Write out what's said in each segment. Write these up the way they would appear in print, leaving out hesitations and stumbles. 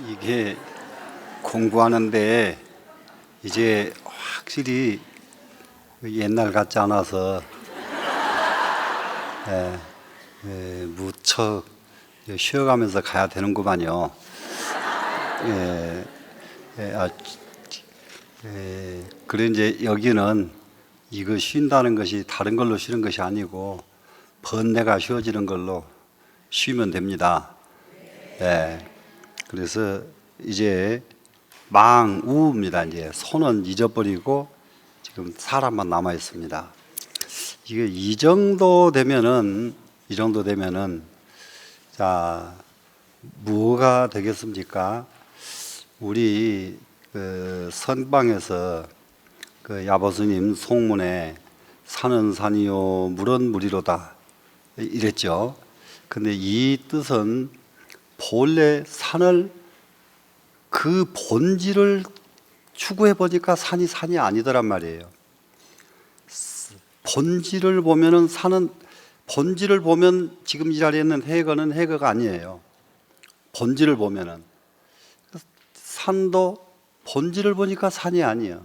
이게 공부하는데 이제 확실히 옛날 같지 않아서 무척 쉬어가면서 가야 되는구만요. 그래 이제 여기는 이거 쉰다는 것이 다른 걸로 쉬는 것이 아니고 번뇌가 쉬어지는 걸로 쉬면 됩니다. 그래서 이제 망우입니다. 이제 손은 잊어버리고 지금 사람만 남아 있습니다. 이게 이 정도 되면은 자 뭐가 되겠습니까? 우리 그 선방에서 그 야보스님 송문에 산은 산이요 물은 물이로다 이랬죠. 근데 이 뜻은 본래 산을 그 본질을 추구해 보니까 산이 아니더란 말이에요. 본질을 보면은 산은 본질을 보면 지금 이 자리에 있는 해거는 해거가 아니에요. 본질을 보면은 산도 본질을 보니까 산이 아니에요.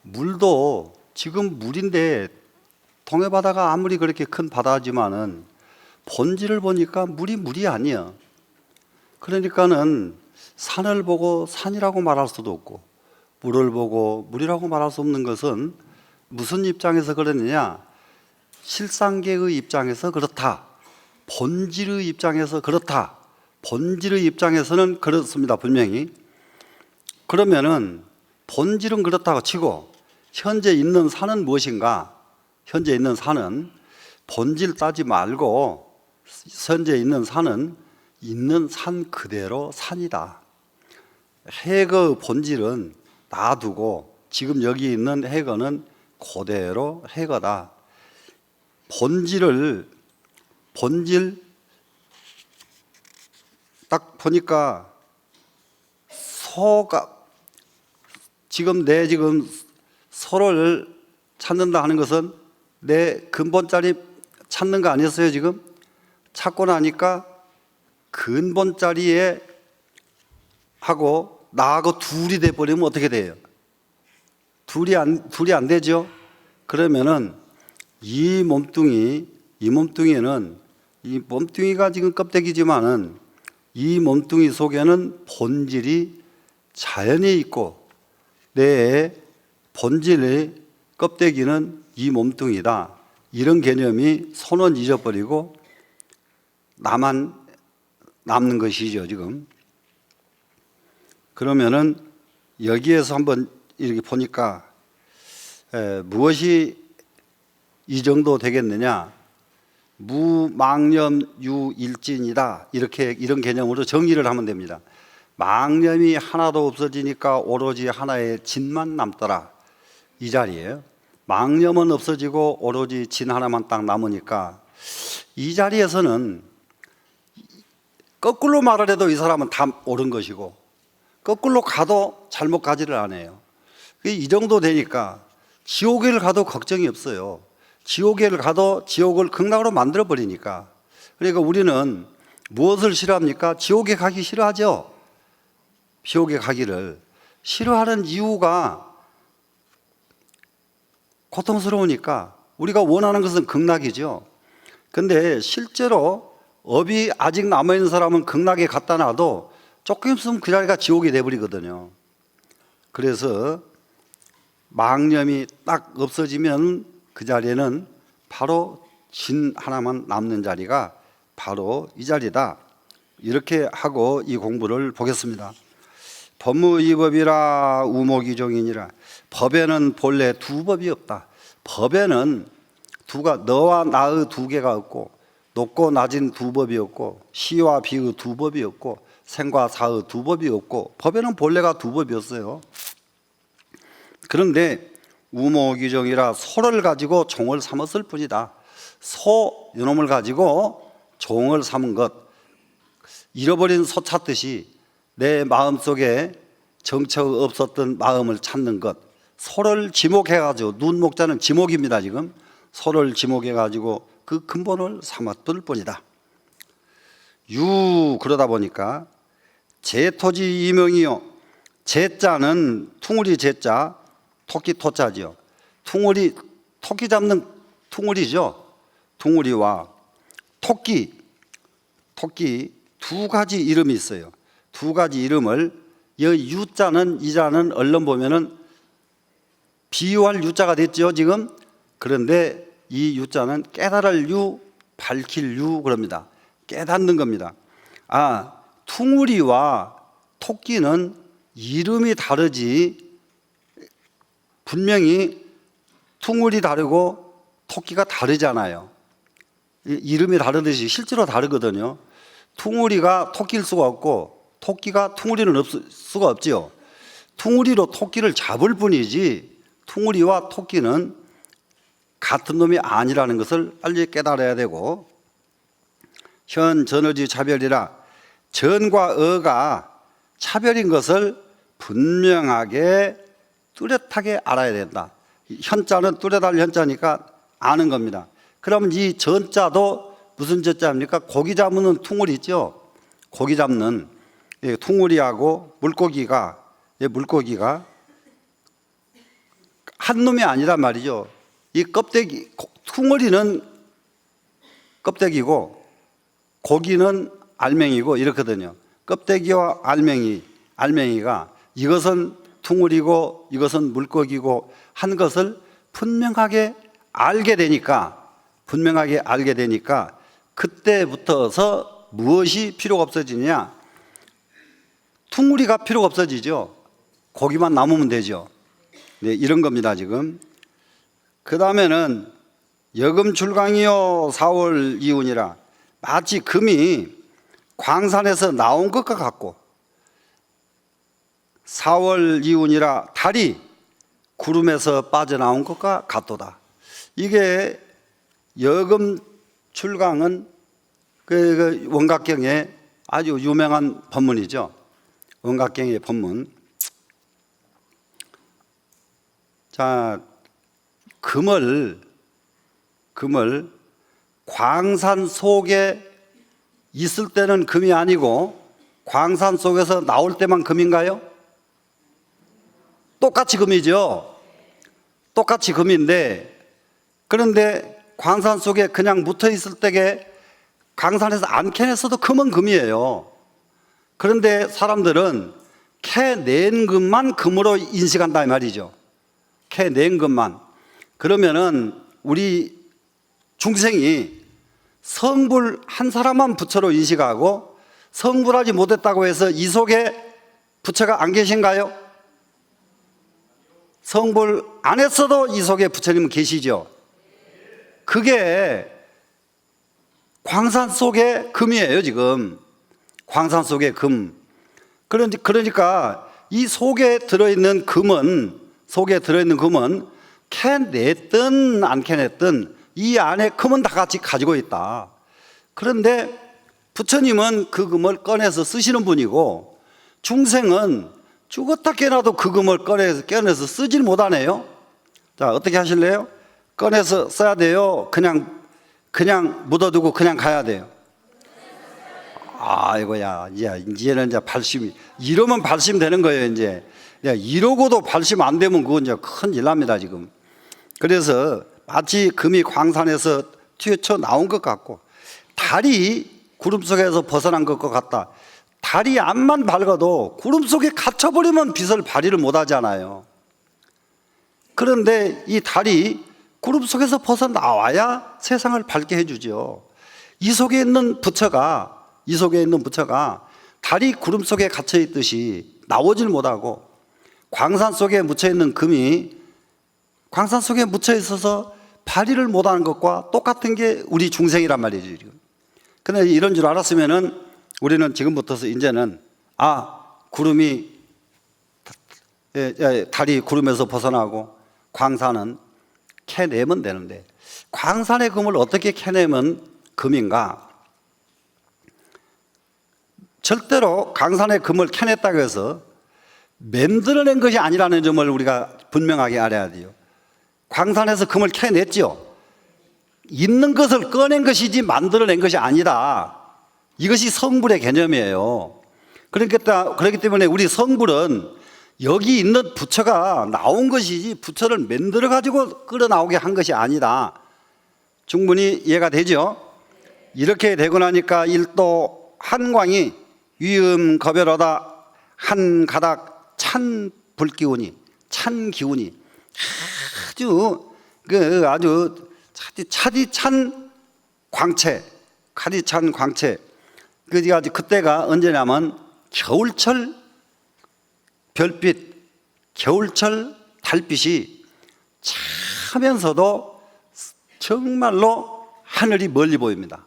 물도 지금 물인데 동해 바다가 아무리 그렇게 큰 바다지만은 본질을 보니까 물이 아니에요. 그러니까는 산을 보고 산이라고 말할 수도 없고 물을 보고 물이라고 말할 수 없는 것은 무슨 입장에서 그러느냐? 실상계의 입장에서 그렇다. 본질의 입장에서 그렇다. 본질의 입장에서는 그렇습니다. 분명히. 그러면은 본질은 그렇다고 치고 현재 있는 산은 무엇인가? 현재 있는 산은 본질 따지 말고 현재 있는 산은 있는 산 그대로 산이다. 해거의 본질은 놔두고 지금 여기 있는 해거는 그대로 해거다. 본질 딱 보니까 소가 지금 소를 찾는다 하는 것은 내 근본자리 찾는 거 아니었어요? 지금 찾고 나니까 근본자리에 하고 나하고 둘이 돼 버리면 어떻게 돼요? 둘이 안 되죠? 그러면은 이 몸뚱이는 이 몸뚱이가 지금 껍데기지만은 이 몸뚱이 속에는 본질이 자연히 있고 내 본질의 껍데기는 이 몸뚱이다. 이런 개념이 손은 잊어버리고 나만 남는 것이죠, 지금. 그러면은 여기에서 한번 이렇게 보니까 무엇이 이 정도 되겠느냐? 무망념유일진이다. 이런 개념으로 정의를 하면 됩니다. 망념이 하나도 없어지니까 오로지 하나의 진만 남더라. 이 자리에요. 망념은 없어지고 오로지 진 하나만 딱 남으니까 이 자리에서는 거꾸로 말을 해도 이 사람은 다 옳은 것이고 거꾸로 가도 잘못 가지를 않아요. 이 정도 되니까 지옥에를 가도 걱정이 없어요. 지옥에를 가도 지옥을 극락으로 만들어 버리니까. 그러니까 우리는 무엇을 싫어합니까? 지옥에 가기 싫어하죠. 지옥에 가기를 싫어하는 이유가 고통스러우니까. 우리가 원하는 것은 극락이죠. 근데 실제로 업이 아직 남아있는 사람은 극락에 갖다 놔도 조금 있으면 그 자리가 지옥이 돼버리거든요. 그래서 망념이 딱 없어지면 그 자리에는 바로 진 하나만 남는 자리가 바로 이 자리다. 이렇게 하고 이 공부를 보겠습니다. 법무이법이라 우모기종이니라. 법에는 본래 두 법이 없다. 법에는 너와 나의 두 개가 없고 높고 낮은 두 법이 없고 시와 비의 두 법이 없고 생과 사의 두 법이 없고 법에는 본래가 두 법이었어요. 그런데 우모기종이라 소를 가지고 종을 삼았을 뿐이다. 소 이놈을 가지고 종을 삼은 것, 잃어버린 소 찾듯이 내 마음속에 정처 없었던 마음을 찾는 것, 소를 지목해가지고 눈목자는 지목입니다. 지금 소를 지목해가지고 그 근본을 삼았을 뿐이다. 그러다 보니까 제토지 이명이요. 제자는 퉁우리 제자, 토끼 토자지요. 퉁우리, 토끼 잡는 퉁우리죠. 퉁우리와 토끼 두 가지 이름이 있어요. 두 가지 이름을 여기 유자는 이자는 얼른 보면은 비유할 유자가 됐죠 지금. 그런데 이 유자는 깨달을 유, 밝힐 유 그럽니다. 깨닫는 겁니다. 퉁우리와 토끼는 이름이 다르지, 분명히 퉁우리 다르고 토끼가 다르잖아요. 이름이 다르듯이 실제로 다르거든요. 퉁우리가 토끼일 수가 없고 토끼가 퉁우리는 없을 수가 없지요. 퉁우리로 토끼를 잡을 뿐이지 퉁우리와 토끼는 같은 놈이 아니라는 것을 빨리 깨달아야 되고, 현 전어지 차별이라 전과 어가 차별인 것을 분명하게 뚜렷하게 알아야 된다. 현자는 뚜렷할 현자니까 아는 겁니다. 그러면 이 전자도 무슨 전자입니까? 고기 잡는 퉁우리 있죠. 고기 잡는 퉁우리하고 물고기가 한 놈이 아니란 말이죠. 이 껍데기, 퉁우리는 껍데기고 고기는 알맹이고 이렇거든요. 껍데기와 알맹이가 이것은 퉁우리고 이것은 물고기고 한 것을 분명하게 알게 되니까 그때부터서 무엇이 필요가 없어지냐? 퉁우리가 필요가 없어지죠. 고기만 남으면 되죠. 네, 이런 겁니다 지금. 그 다음에는 여금출강이요 4월 이운이라 마치 금이 광산에서 나온 것과 같고, 4월 이운이라 달이 구름에서 빠져나온 것과 같도다. 이게 여금출강은 그 원각경의 아주 유명한 법문이죠. 원각경의 법문. 자, 금을 광산 속에 있을 때는 금이 아니고 광산 속에서 나올 때만 금인가요? 똑같이 금이죠. 똑같이 금인데, 그런데 광산 속에 그냥 묻어 있을 때에 광산에서 안 캐냈어도 금은 금이에요. 그런데 사람들은 캐낸 금만 금으로 인식한다 이 말이죠. 캐낸 것만. 그러면은 우리 중생이 성불 한 사람만 부처로 인식하고 성불하지 못했다고 해서 이 속에 부처가 안 계신가요? 성불 안 했어도 이 속에 부처님은 계시죠. 그게 광산 속의 금이에요 지금. 광산 속의 금. 그러니까 이 속에 들어있는 금은 캐냈든 안 캐냈든 이 안에 금은 다 같이 가지고 있다. 그런데 부처님은 그 금을 꺼내서 쓰시는 분이고, 중생은 죽었다 깨나도 그 금을 꺼내서 쓰질 못하네요. 자, 어떻게 하실래요? 꺼내서 써야 돼요? 그냥 묻어두고 그냥 가야 돼요? 아이고야, 이제는 이제 발심이, 이러면 발심되는 거예요, 이제. 이러고도 발심 안 되면 그건 이제 큰일 납니다, 지금. 그래서 마치 금이 광산에서 튀어쳐 나온 것 같고, 달이 구름 속에서 벗어난 것과 같다. 달이 앞만 밝아도 구름 속에 갇혀버리면 빛을 발휘를 못 하잖아요. 그런데 이 달이 구름 속에서 벗어나와야 세상을 밝게 해주죠. 이 속에 있는 부처가 달이 구름 속에 갇혀 있듯이 나오질 못하고, 광산 속에 묻혀 있는 금이 광산 속에 묻혀 있어서 발휘를 못하는 것과 똑같은 게 우리 중생이란 말이죠 지금. 근데 이런 줄 알았으면은 우리는 지금부터서 이제는 달이 구름에서 벗어나고 광산은 캐내면 되는데, 광산의 금을 어떻게 캐내면 금인가? 절대로 광산의 금을 캐냈다고 해서 만들어낸 것이 아니라는 점을 우리가 분명하게 알아야 돼요. 광산에서 금을 캐냈죠. 있는 것을 꺼낸 것이지 만들어낸 것이 아니다. 이것이 성불의 개념이에요. 그렇기 때문에 우리 성불은 여기 있는 부처가 나온 것이지 부처를 만들어 가지고 끌어 나오게 한 것이 아니다. 충분히 이해가 되죠? 이렇게 되고 나니까 일도 한광이 위음거별하다 한 가닥 찬 불기운이 찬 기운이 아주 차디찬 광채, 차디찬 광채. 그때가 언제냐면 겨울철 별빛, 겨울철 달빛이 차면서도 정말로 하늘이 멀리 보입니다.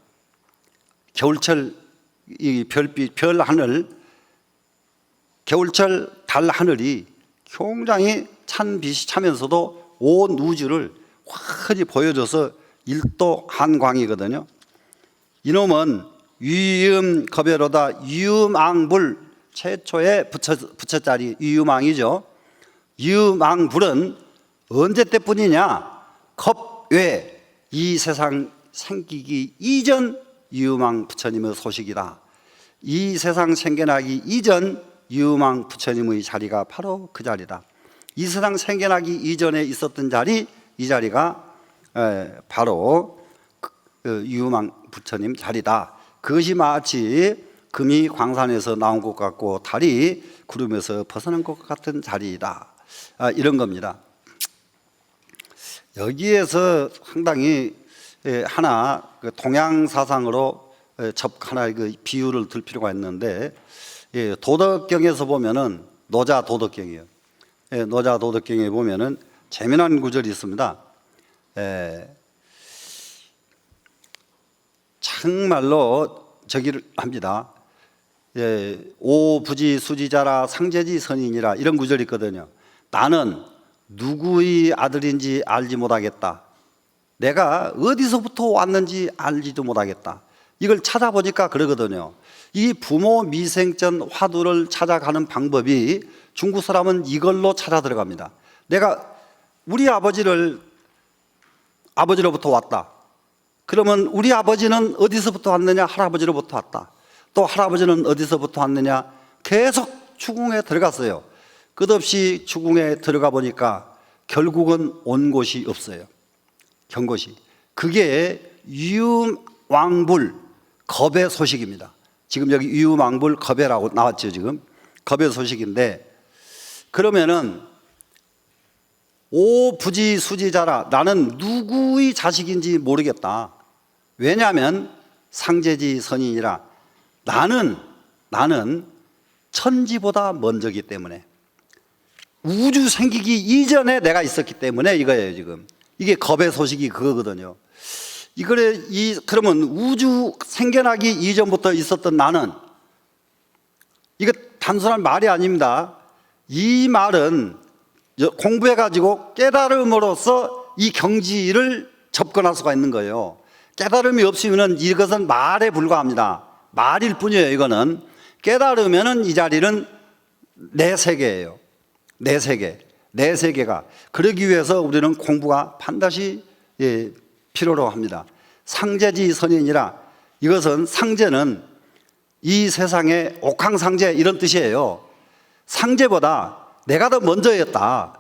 겨울철 이 별빛, 별 하늘, 겨울철 달 하늘이 굉장히 찬 빛이 차면서도 온 우주를 환히 보여줘서 일도 한광이거든요. 이놈은 위음거별하다 위음앙불, 최초의 부처자리 위음왕이죠. 위음왕불은 언제 때뿐이냐? 겁외 이 세상 생기기 이전 위음왕 부처님의 소식이다. 이 세상 생겨나기 이전 위음왕 부처님의 자리가 바로 그 자리다. 이 세상 생겨나기 이전에 있었던 자리, 이 자리가 바로 위음왕 부처님 자리다. 그것이 마치 금이 광산에서 나온 것 같고 달이 구름에서 벗어난 것 같은 자리이다. 이런 겁니다. 여기에서 상당히 하나 동양 사상으로 하나의 그 비유를 들 필요가 있는데, 도덕경에서 보면은 노자 도덕경이에요. 노자 도덕경에 보면은 재미난 구절이 있습니다. 정말로 저기를 합니다. 오부지 수지자라 상제지 선인이라, 이런 구절이 있거든요. 나는 누구의 아들인지 알지 못하겠다. 내가 어디서부터 왔는지 알지도 못하겠다. 이걸 찾아보니까 그러거든요. 이 부모 미생전 화두를 찾아가는 방법이 중국 사람은 이걸로 찾아 들어갑니다. 내가 우리 아버지로부터 왔다. 그러면 우리 아버지는 어디서부터 왔느냐? 할아버지로부터 왔다. 또 할아버지는 어디서부터 왔느냐? 계속 추궁에 들어갔어요. 끝없이 추궁에 들어가 보니까 결국은 온 곳이 없어요. 경곳이. 그게 위음왕불 겁의 소식입니다. 지금 여기 위음왕불 겁이라고 나왔죠. 지금 겁의 소식인데, 그러면은 오부지 수지자라, 나는 누구의 자식인지 모르겠다. 왜냐하면 상제지 선인이라, 나는 천지보다 먼저기 때문에, 우주 생기기 이전에 내가 있었기 때문에 이거예요. 지금 이게 겁의 소식이 그거거든요. 그러면 우주 생겨나기 이전부터 있었던 나는, 이거 단순한 말이 아닙니다. 이 말은 공부해가지고 깨달음으로써 이 경지를 접근할 수가 있는 거예요. 깨달음이 없으면 이것은 말에 불과합니다. 말일 뿐이에요. 이거는 깨달으면 이 자리는 내 세계예요. 내 세계가. 그러기 위해서 우리는 공부가 반드시 필요로 합니다. 상제지 선인이라, 이것은 상제는 이 세상의 옥황상제 이런 뜻이에요. 상제보다 내가 더 먼저였다.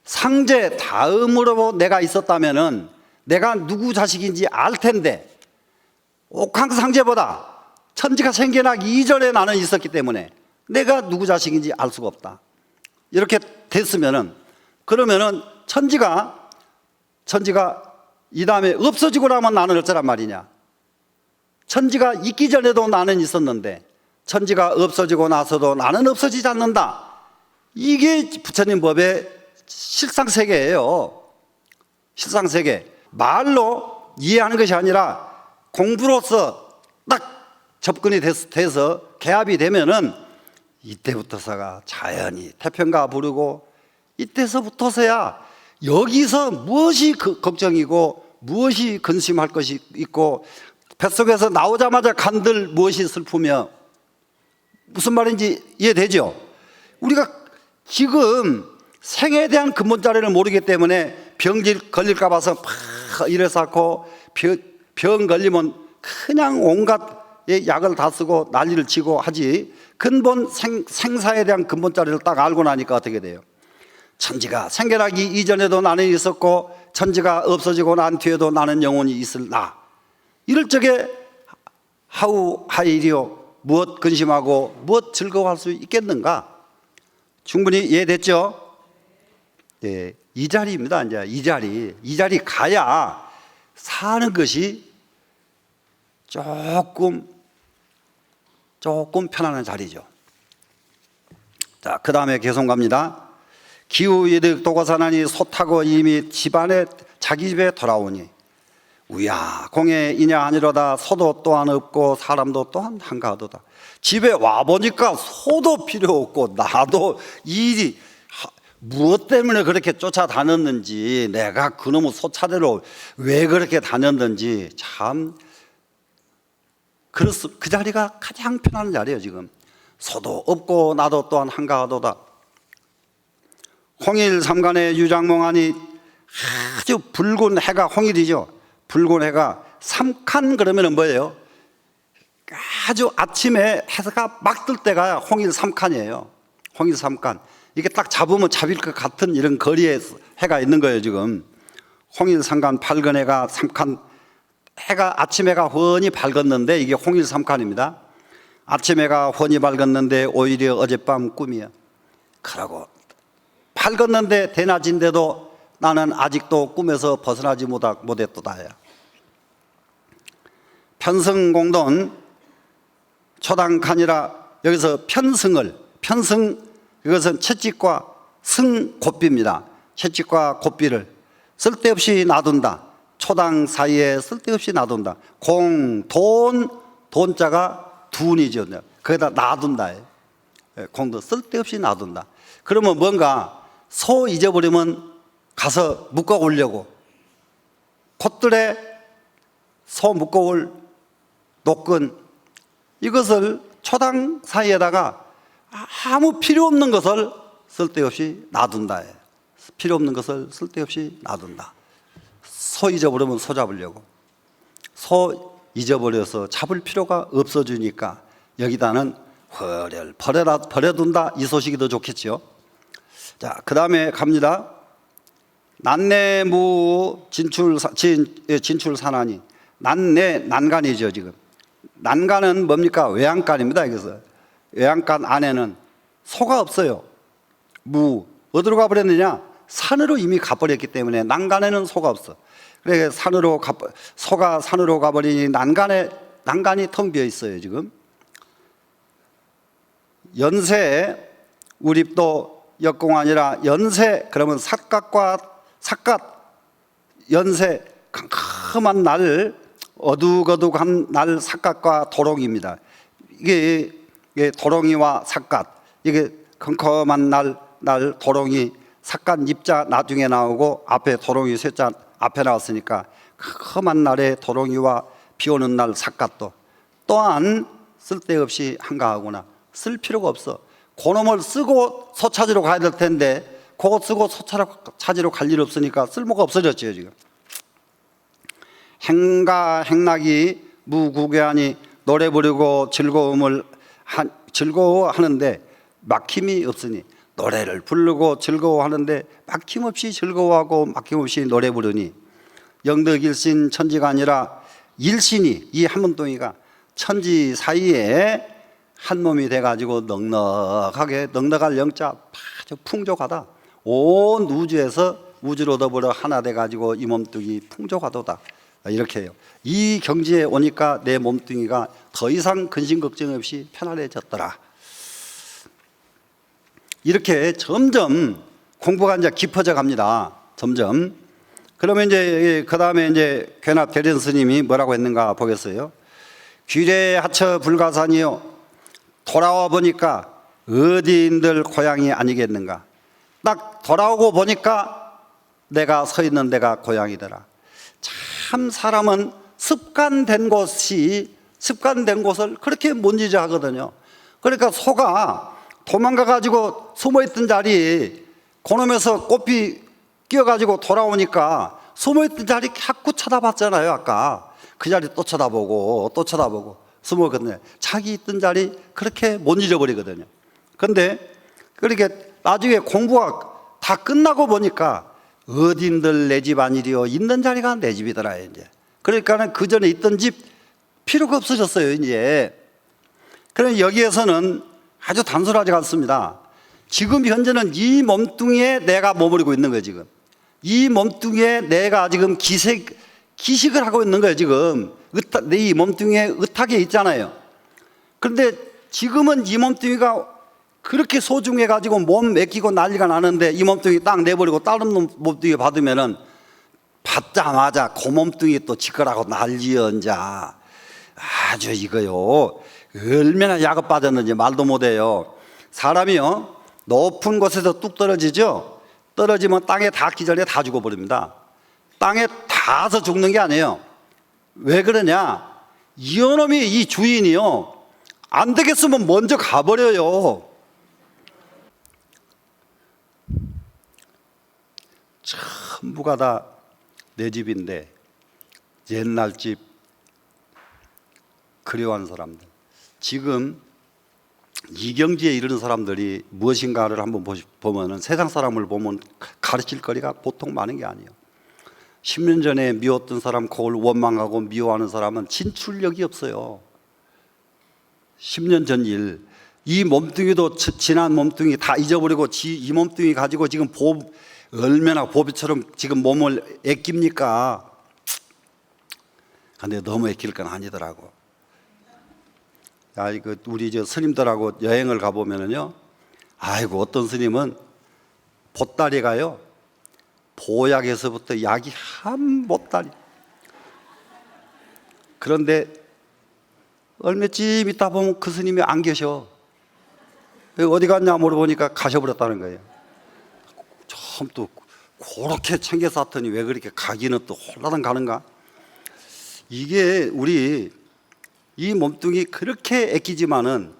상제 다음으로 내가 있었다면은 내가 누구 자식인지 알 텐데, 옥황상제보다 천지가 생겨나기 이전에 나는 있었기 때문에 내가 누구 자식인지 알 수가 없다. 이렇게 됐으면은, 그러면은 천지가 이 다음에 없어지고 나면 나는 어쩌란 말이냐? 천지가 있기 전에도 나는 있었는데 천지가 없어지고 나서도 나는 없어지지 않는다. 이게 부처님 법의 실상세계예요. 실상세계. 말로 이해하는 것이 아니라 공부로서 딱 접근이 돼서 개합이 되면은 이때부터서가 자연히 태평가 부르고, 이때서부터서야 여기서 무엇이 걱정이고 무엇이 근심할 것이 있고, 뱃속에서 나오자마자 간들 무엇이 슬프며, 무슨 말인지 이해되죠? 우리가 지금 생에 대한 근본 자리를 모르기 때문에 걸릴까 봐서 막 이래서 병 걸리면 그냥 온갖 약을 다 쓰고 난리를 치고 하지, 근본 생사에 대한 근본 자리를 딱 알고 나니까 어떻게 돼요? 천지가 생겨나기 이전에도 나는 있었고 천지가 없어지고 난 뒤에도 나는 영원히 있을 나. 이럴 적에 하우 하이리요, 무엇 근심하고 무엇 즐거워할 수 있겠는가? 충분히 이해됐죠? 네, 이 자리입니다. 이제 이 자리 가야 사는 것이 조금 편안한 자리죠. 자, 그 다음에 계속 갑니다. 기후이득 도고사나니 소 타고 이미 집안에 자기 집에 돌아오니 우야 공에 이냐 아니로다. 소도 또한 없고 사람도 또한 한가하도다. 집에 와보니까 소도 필요 없고 나도 일이 무엇 때문에 그렇게 쫓아다녔는지, 내가 그놈의 소차대로 왜 그렇게 다녔는지 참, 그 자리가 가장 편한 자리예요. 지금 소도 없고 나도 또한 한가하도다. 홍일 삼간의 유장몽하니, 아주 붉은 해가 홍일이죠. 붉은 해가 삼칸 그러면 뭐예요? 아주 아침에 해가 막 뜰 때가 홍일 삼칸이에요. 홍일 삼칸. 이게 딱 잡으면 잡힐 것 같은 이런 거리에 해가 있는 거예요. 지금 홍일 삼간 밝은 해가 삼칸, 해가 아침 해가 훤히 밝았는데 이게 홍일 삼칸입니다. 아침 해가 훤히 밝았는데 오히려 어젯밤 꿈이야. 그러고 밝았는데 대낮인데도 나는 아직도 꿈에서 벗어나지 못했도다. 편승공돈 초당칸이라, 여기서 편승, 이것은 채찍과 승 곱비입니다. 채찍과 곱비를 쓸데없이 놔둔다. 초당 사이에 쓸데없이 놔둔다. 돈자가 둔이죠. 거기다 놔둔다. 공도 쓸데없이 놔둔다. 그러면 뭔가 소 잊어버리면 가서 묶어오려고, 콧들에 소 묶어올 노끈, 이것을 초당 사이에다가 아무 필요 없는 것을 쓸데없이 놔둔다. 필요 없는 것을 쓸데없이 놔둔다. 소 잊어버리면 소 잡으려고, 소 잊어버려서 잡을 필요가 없어지니까 여기다는 버려둔다. 이 소식이 더 좋겠죠. 자, 그 다음에 갑니다. 난내무 진출산하니, 난간이죠. 지금 난간은 뭡니까? 외양간입니다. 여기서 외양간 안에는 소가 없어요. 어디로 가버렸느냐? 산으로 이미 가버렸기 때문에 난간에는 소가 없어. 그래 소가 산으로 가버리니 난간이 텅 비어 있어요. 지금 연세, 우리 또 역공아니라 연세, 그러면 삿갓, 연세, 캄캄한 날, 어둑어둑한 날 삿갓과 도롱이입니다. 이게 도롱이와 삿갓, 이게 컴컴한 날 도롱이, 삿갓 입자 나중에 나오고 앞에 도롱이 쇠자 앞에 나왔으니까 컴컴한 날에 도롱이와 비오는 날 삿갓도 또한 쓸데없이 한가하구나. 쓸 필요가 없어. 그놈을 쓰고 소 찾으러 가야 될 텐데 그거 쓰고 소 찾으러 갈 일 없으니까 쓸모가 없어졌죠. 지금 행락이 무구개하니, 노래 부르고 즐거워하는데 막힘이 없으니, 노래를 부르고 즐거워하는데 막힘없이 즐거워하고 막힘없이 노래 부르니, 영덕일신 천지가 아니라 일신이, 이 한문동이가 천지 사이에 한 몸이 돼가지고 넉넉할 영자, 아주 풍족하다. 온 우주에서 우주로 더불어 하나 돼가지고 이 몸뚱이 풍족하도다. 이렇게 해요. 이 경지에 오니까 내 몸뚱이가 더 이상 근심 걱정 없이 편안해졌더라. 이렇게 점점 공부가 이제 깊어져 갑니다. 점점. 그러면 이제 그 다음에 이제 괴납 대련 스님이 뭐라고 했는가 보겠어요. 귀례 하처 불가산이요. 돌아와 보니까 어디인들 고향이 아니겠는가. 딱 돌아오고 보니까 내가 서 있는 데가 고향이더라. 참 사람은 습관된 곳을 그렇게 못 잊어 하거든요. 그러니까 소가 도망가 가지고 숨어있던 자리, 그놈에서 꽃이 끼어가지고 돌아오니까 숨어있던 자리 자꾸 쳐다봤잖아요. 아까 그 자리 또 쳐다보고 숨었거든요. 자기 있던 자리 그렇게 못 잊어버리거든요. 근데 그렇게 나중에 공부가 다 끝나고 보니까 어딘들 내 집 아니리요. 있는 자리가 내 집이더라, 이제. 그러니까는 그 전에 있던 집 필요가 없어졌어요, 이제. 그럼 여기에서는 아주 단순하지 않습니다. 지금 현재는 이 몸뚱이에 내가 머무르고 있는 거예요, 지금. 이 몸뚱이에 내가 지금 기식을 하고 있는 거예요, 지금. 이 몸뚱이에 의탁에 있잖아요. 그런데 지금은 이 몸뚱이가 그렇게 소중해가지고 몸 맡기고 난리가 나는데 이 몸뚱이 딱 내버리고 다른 몸뚱이 받으면은 받자마자 그 몸뚱이 또 지거라고 난리언자. 아주 이거요. 얼마나 약업 빠졌는지 말도 못해요. 사람이요. 높은 곳에서 뚝 떨어지죠. 떨어지면 땅에 닿기 전에 다 죽어버립니다. 땅에 닿아서 죽는 게 아니에요. 왜 그러냐? 이놈이 이 주인이요. 안 되겠으면 먼저 가버려요. 전부가 다 내 집인데 옛날 집 그리워하는 사람들. 지금 이경지에 이르는 사람들이 무엇인가를 한번 보면은 세상 사람을 보면 가르칠 거리가 보통 많은 게 아니에요. 10년 전에 미웠던 사람 그걸 원망하고 미워하는 사람은 진출력이 없어요. 10년 전 일. 이 몸뚱이도 지난 몸뚱이 다 잊어버리고 이 몸뚱이 가지고 지금 얼마나 보비처럼 지금 몸을 아낍니까? 근데 너무 아낄 건 아니더라고. 야, 이거 우리 스님들하고 여행을 가보면은요, 아이고, 어떤 스님은 보따리가요, 보약에서부터 약이 한 보따리. 그런데 얼마쯤 있다 보면 그 스님이 안 계셔. 어디 갔냐 물어보니까 가셔버렸다는 거예요. 참 또 그렇게 챙겨서 왔더니 왜 그렇게 가기는 또 홀라당 가는가? 이게 우리 이 몸뚱이 그렇게 아끼지만은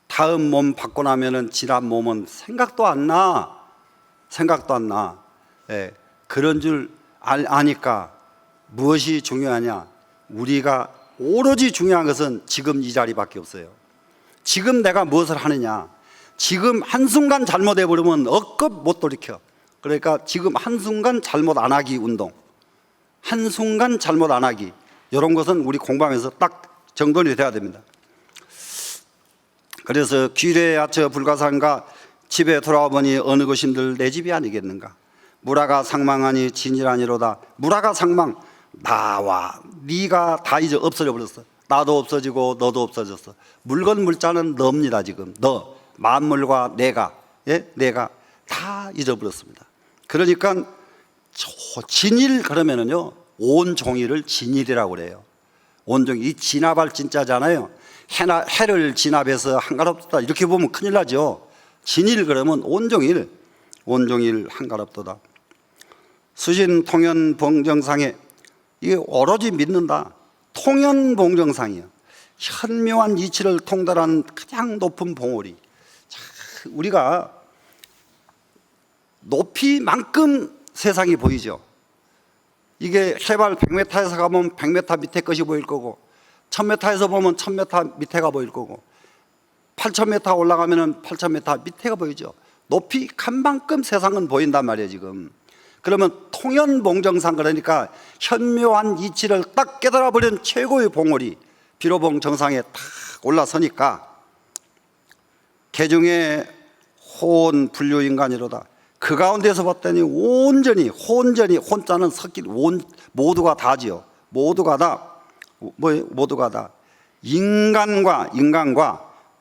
다음 몸 받고 나면은 지난 몸은 생각도 안 나. 생각도 안 나. 예, 그런 줄 아니까 무엇이 중요하냐? 우리가 오로지 중요한 것은 지금 이 자리밖에 없어요. 지금 내가 무엇을 하느냐? 지금 한순간 잘못해버리면 억겁 못 돌이켜. 그러니까 지금 한순간 잘못 안 하기 운동, 한순간 잘못 안 하기, 이런 것은 우리 공부하면서 딱 정돈이 돼야 됩니다. 그래서 귀례 야처 불가산가 집에 돌아와 보니 어느 것인들 내 집이 아니겠는가? 무라가 상망하니 진일아니로다. 무라가 상망, 나와 네가 다 이제 없어져 버렸어. 나도 없어지고 너도 없어졌어. 물건 물자는 너입니다. 지금 너, 만물과 내가, 예? 내가 다 잊어버렸습니다. 그러니까 진일 그러면은요, 온 종이를 진일이라고 그래요. 온종이, 이 진압할 진짜잖아요. 해를 진압해서 한가롭다 이렇게 보면 큰일 나죠. 진일 그러면 온종일, 온종일 한가롭도다. 수신 통연 봉정상에, 이게 오로지 믿는다. 통연 봉정상이에요. 현묘한 이치를 통달한 가장 높은 봉우리. 우리가 높이만큼 세상이 보이죠. 이게 해발 100m에서 가면 100m 밑에 것이 보일 거고, 1000m에서 보면 1000m 밑에가 보일 거고, 8000m 올라가면 8000m 밑에가 보이죠. 높이 간 만큼 세상은 보인단 말이에요, 지금. 그러면 통연봉정상, 그러니까 현묘한 이치를 딱 깨달아버린 최고의 봉우리, 비로봉 정상에 탁 올라서니까 개중에 호온 분류인간이로다. 그 가운데서 봤더니 온전히, 혼전히, 혼자는 섞일, 모두가 다지요. 모두가 다, 모두가 다 인간과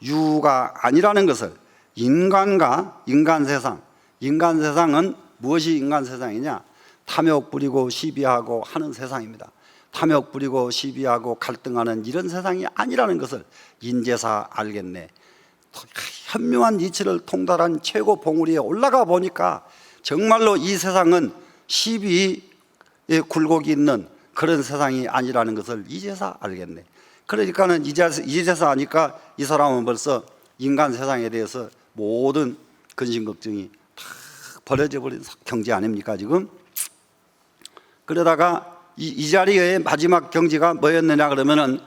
유가 아니라는 것을, 인간과 인간 세상은 무엇이 인간 세상이냐? 탐욕 부리고 시비하고 하는 세상입니다. 탐욕 부리고 시비하고 갈등하는 이런 세상이 아니라는 것을 인제사 알겠네. 현묘한 이치를 통달한 최고 봉우리에 올라가 보니까 정말로 이 세상은 시비에 굴곡이 있는 그런 세상이 아니라는 것을 이제서 알겠네. 그러니까는 이제서 아니까 이 사람은 벌써 인간 세상에 대해서 모든 근심 걱정이 다 버려져 버린 경지 아닙니까 지금? 그러다가 이 자리의 마지막 경지가 뭐였느냐 그러면은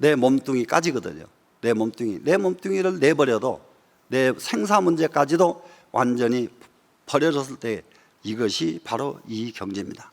내 몸뚱이까지거든요. 내 몸뚱이를 내버려도 내 생사 문제까지도 완전히 버려졌을 때 이것이 바로 이 경제입니다.